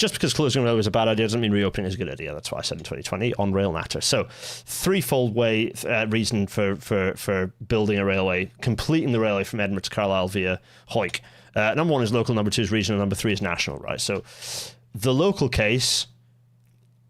just because closing a railway is a bad idea doesn't mean reopening is a good idea. That's why I said in 2020 on Rail Natter. So, threefold reason for building a railway, completing the railway from Edinburgh to Carlisle via Hawick. Number one is local, number two is regional, number three is national, right? So, the local case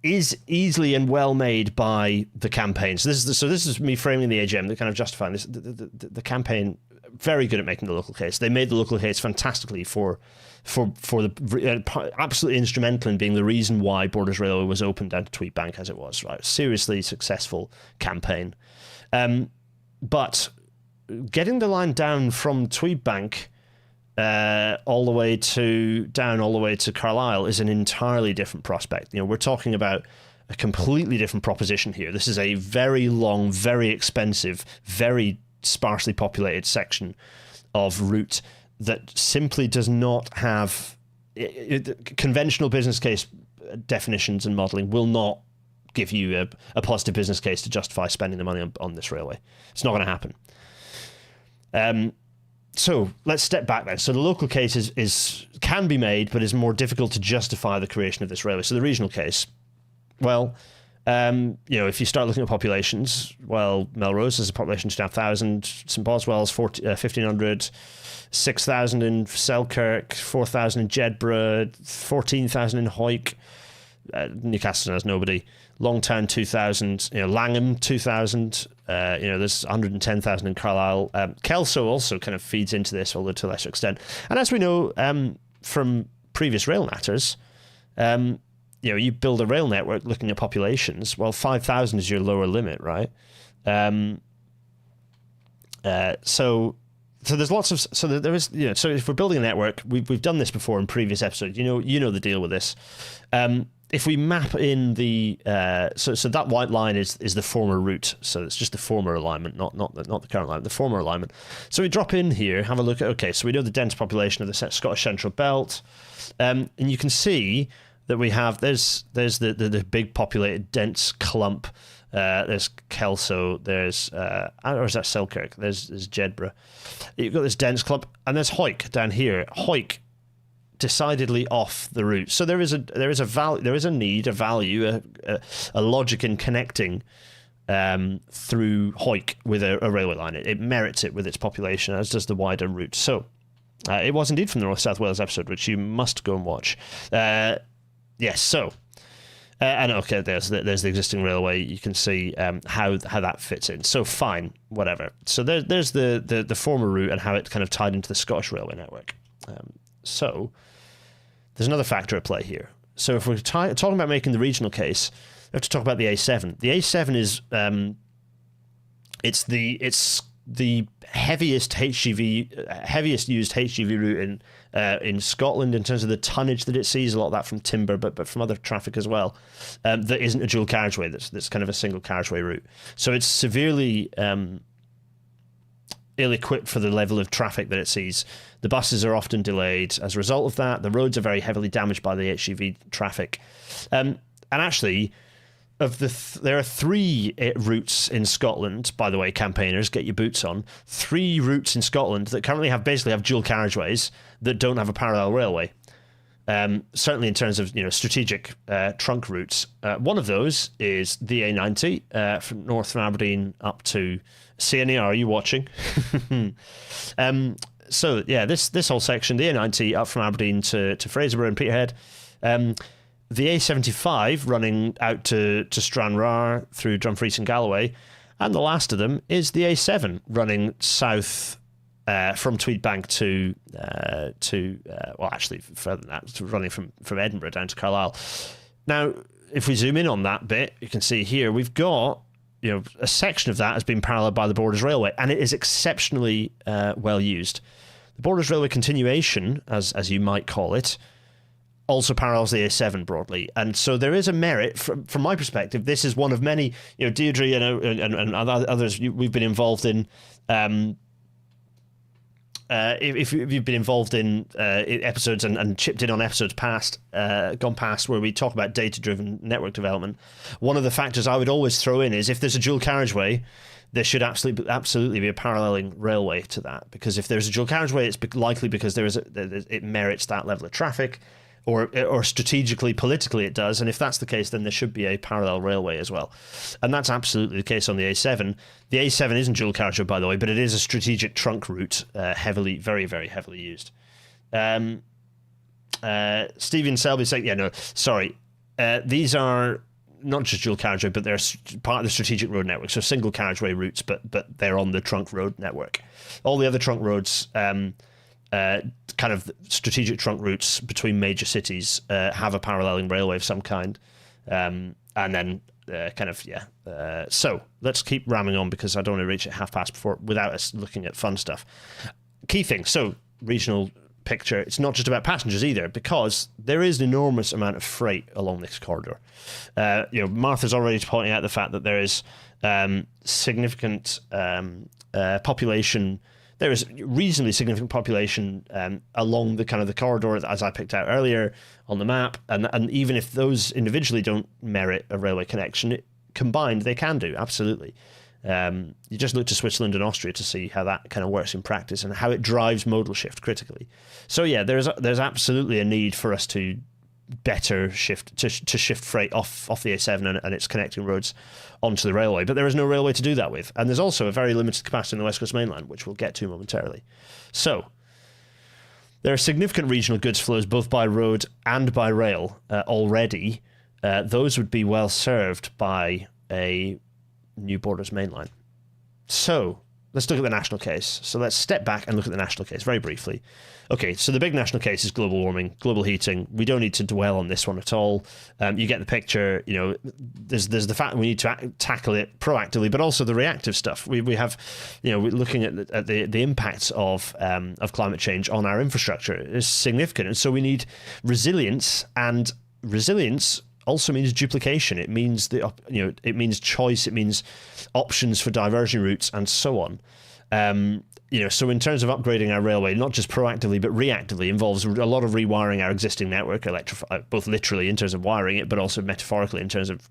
is easily and well made by the campaign. So this is me framing the AGM, that kind of justifying this. The campaign, very good at making the local case. They made the local case fantastically for the absolutely instrumental in being the reason why Borders Railway was opened down to Tweedbank as it was, right? Seriously successful campaign. But getting the line down from Tweedbank all the way to Carlisle is an entirely different prospect. We're talking about a completely different proposition here. This is a very long, very expensive, very sparsely populated section of route that simply does not have conventional business case definitions and modelling will not give you a positive business case to justify spending the money on this railway. It's not going to happen. So let's step back then. So the local case can be made, but is more difficult to justify the creation of this railway. So the regional case, well, if you start looking at populations, well, Melrose has a population of 2,500, St Boswell's 1,500, 6,000 in Selkirk, 4,000 in Jedburgh, 14,000 in Hawick, Newcastle has nobody, Longtown 2,000, Langham 2,000, there's 110,000 in Carlisle. Kelso also kind of feeds into this, although to a lesser extent. And as we know from previous rail natters, you build a rail network looking at populations. Well, 5,000 is your lower limit, right? So there's lots of there is so if we're building a network, we've done this before in previous episodes. You know the deal with this. If we map in the so that white line is the former route, so it's just the former alignment, not the current alignment, the former alignment. So we drop in here, have a look at so we know the dense population of the Scottish Central Belt, and you can see that we have there's the big populated dense clump. There's Kelso, there's or is that Selkirk? There's Jedburgh. You've got this dense clump, and there's Hawick down here. Hawick, decidedly off the route. So there is a value, a logic in connecting through Hawick with a railway line. It merits it with its population, as does the wider route. So it was indeed from the North South Wales episode, which you must go and watch. Yes, so. And okay, there's the existing railway. You can see how that fits in. So fine, whatever. So there's the former route and how it kind of tied into the Scottish railway network. So there's another factor at play here. So if we're talking about making the regional case, we have to talk about the A7. The A7 is it's the heaviest used HGV route in Scotland in terms of the tonnage that it sees. A lot of that from timber, but from other traffic as well. That isn't a dual carriageway. That's kind of a single carriageway route. So it's severely ill-equipped for the level of traffic that it sees. The buses are often delayed as a result of that. The roads are very heavily damaged by the HGV traffic. And actually, there are three routes in Scotland, by the way, campaigners, get your boots on. 3 routes in Scotland that currently have dual carriageways that don't have a parallel railway. Certainly in terms of strategic trunk routes. One of those is the A90 from Aberdeen up to CNA. Are you watching? So yeah, this whole section, the A90 up from Aberdeen to Fraserburgh and Peterhead. The A75 running out to Stranraer through Dumfries and Galloway, and the last of them is the A7 running south from Tweedbank to actually further than that, running from Edinburgh down to Carlisle. Now, if we zoom in on that bit, you can see here we've got a section of that has been paralleled by the Borders Railway, and it is exceptionally well used. The Borders Railway continuation, as you might call it, also parallels the A7 broadly, and so there is a merit from my perspective. This is one of many, Deirdre and others we've been involved in. If you've been involved in episodes and chipped in on episodes gone past where we talk about data-driven network development, one of the factors I would always throw in is if there's a dual carriageway, there should absolutely be a paralleling railway to that, because if there's a dual carriageway, it's likely because it merits that level of traffic. or strategically, politically it does. And if that's the case, then there should be a parallel railway as well. And that's absolutely the case on the A7. The A7 isn't dual carriageway, by the way, but it is a strategic trunk route, very, very heavily used. Stephen Selby saying, these are not just dual carriageway, but they're part of the strategic road network. So single carriageway routes, but they're on the trunk road network. All the other trunk roads, kind of strategic trunk routes between major cities, have a paralleling railway of some kind. And then so let's keep ramming on, because I don't want to reach at past without us looking at fun stuff. Key thing. So regional picture, it's not just about passengers either, because there is an enormous amount of freight along this corridor. Martha's already pointing out the fact that there is significant population. There is reasonably significant population along the kind of the corridor, as I picked out earlier on the map, and even if those individually don't merit a railway connection, combined they can do, absolutely. You just look to Switzerland and Austria to see how that kind of works in practice and how it drives modal shift critically. So yeah, there's absolutely a need for us to better shift freight off the A7 and its connecting roads onto the railway, but there is no railway to do that with, and there's also a very limited capacity on the West Coast Main Line, which we'll get to momentarily. So there are significant regional goods flows both by road and by rail already. Those would be well served by a new Borders Main Line. So let's look at the national case. So let's step back and look at the national case very briefly. Okay, so the big national case is global warming, global heating. We don't need to dwell on this one at all. You get the picture. There's the fact that we need to tackle it proactively, but also the reactive stuff. We have, we're looking at the impacts of climate change on our infrastructure is significant, and so we need resilience. And resilience also means duplication. It means it means choice. It means options for diversion routes and so on. So in terms of upgrading our railway, not just proactively but reactively, involves a lot of rewiring our existing network, both literally in terms of wiring it, but also metaphorically in terms of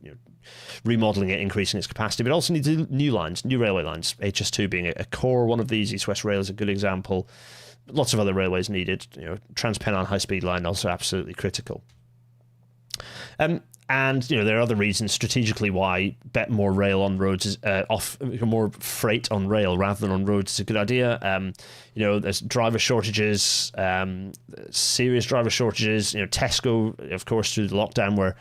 remodeling it, increasing its capacity. But also need new lines, new railway lines. HS2 being a core one of these. East West Rail is a good example. Lots of other railways needed. Transpennine High Speed Line also absolutely critical. And there are other reasons strategically why bet more rail on roads is more freight on rail rather than on roads is a good idea. There's driver shortages, serious driver shortages. Tesco, of course, through the lockdown were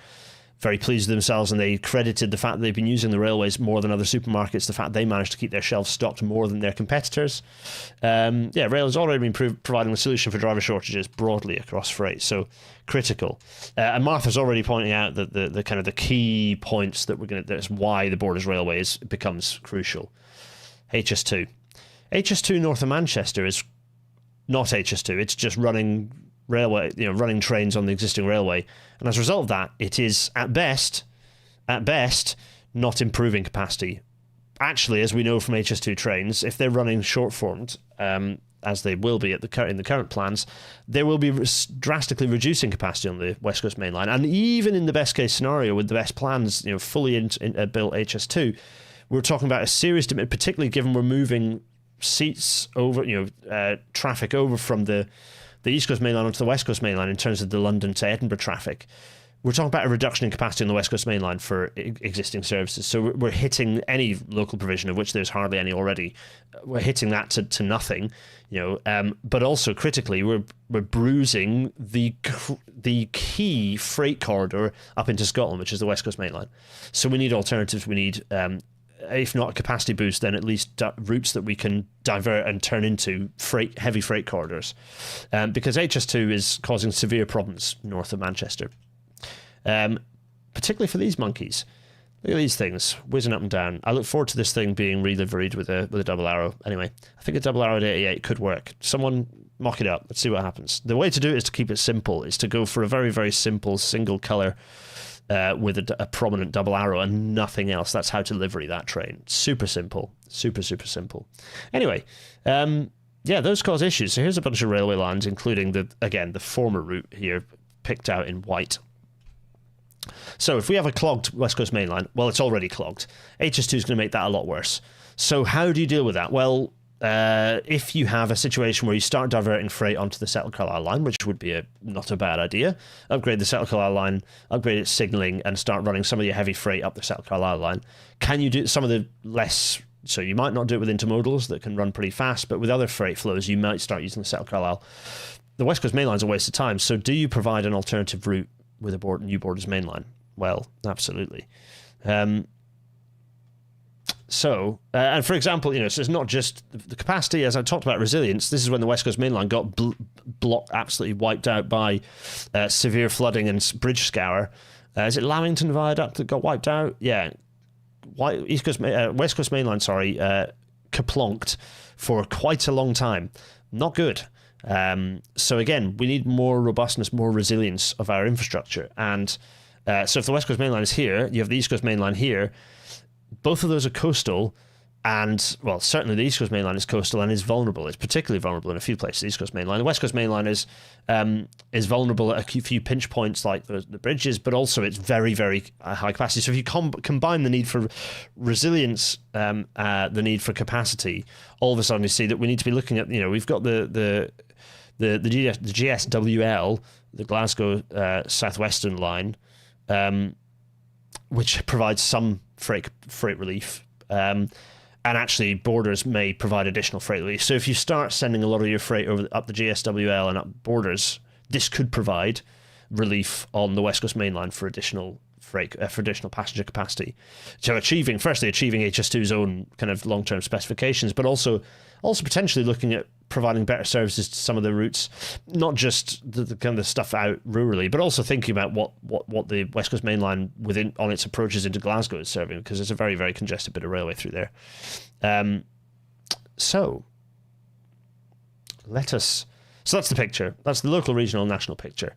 very pleased with themselves, and they credited the fact that they've been using the railways more than other supermarkets, the fact they managed to keep their shelves stocked more than their competitors. Rail has already been providing the solution for driver shortages broadly across freight, so critical. And Martha's already pointing out that the kind of the key points that's why the Borders Railway becomes crucial. HS2 north of Manchester is not HS2. It's just running railway, running trains on the existing railway, and as a result of that, it is at best, not improving capacity. Actually, as we know from HS2 trains, if they're running short-formed, as they will be in the current plans, there will be drastically reducing capacity on the West Coast Main Line. And even in the best case scenario, with the best plans, fully built HS2, we're talking about a serious demand, particularly given we're moving seats over, traffic over from the East Coast Main Line onto the West Coast Main Line in terms of the London to Edinburgh traffic. We're talking about a reduction in capacity on the West Coast Main Line for existing services. So we're hitting any local provision, of which there's hardly any already. We're hitting that to nothing, but also critically, we're bruising the key freight corridor up into Scotland, which is the West Coast Main Line. So we need alternatives. We need, if not a capacity boost, then at least routes that we can divert and turn into heavy freight corridors, because HS2 is causing severe problems north of Manchester. Particularly for these monkeys. Look at these things whizzing up and down. I look forward to this thing being reliveried with a double arrow. Anyway, I think a double arrow at 88 could work. Someone mock it up. Let's see what happens. The way to do it is to keep it simple. Is to go for a very, very simple single colour with a prominent double arrow and nothing else. That's how to livery that train. Super simple. Super, super simple. Anyway, those cause issues. So here's a bunch of railway lines, including the former route here picked out in white. So if we have a clogged West Coast Main Line, well, it's already clogged. HS2 is going to make that a lot worse. So how do you deal with that? Well, if you have a situation where you start diverting freight onto the Seattle Carlisle line, which would be not a bad idea, upgrade the Seattle Carlisle line, upgrade its signaling, and start running some of your heavy freight up the Seattle Carlisle line. Can you do some of the less? So you might not do it with intermodals that can run pretty fast, but with other freight flows, you might start using the Seattle Carlisle. The West Coast Main Line is a waste of time. So do you provide an alternative route with a new Borders Main Line? Well, absolutely. So, and for example, so it's not just the capacity, as I talked about resilience. This is when the West Coast Main Line got absolutely wiped out by severe flooding and bridge scour. Is it Lamington Viaduct that got wiped out? Yeah. West Coast Main Line, kaplonked for quite a long time. Not good. So again, we need more robustness, more resilience of our infrastructure. And so if the West Coast Main Line is here, you have the East Coast Main Line here. Both of those are coastal, and well, certainly the East Coast Main Line is coastal and is vulnerable. It's particularly vulnerable in a few places. The East Coast Main Line, the West Coast Main Line is vulnerable at a few pinch points like the bridges, but also it's very, very high capacity. So if you combine the need for resilience, the need for capacity, all of a sudden you see that we need to be looking at. We've got the GSWL, the Glasgow Southwestern Line, which provides some freight relief, and actually Borders may provide additional freight relief. So if you start sending a lot of your freight up the GSWL and up Borders, this could provide relief on the West Coast Main Line for additional freight, for additional passenger capacity. So achieving HS2's own kind of long-term specifications, but also potentially looking at providing better services to some of the routes, not just the kind of stuff out rurally, but also thinking about what the West Coast Main Line on its approaches into Glasgow is serving, because it's a very, very congested bit of railway through there. So that's the picture. That's the local, regional, national picture.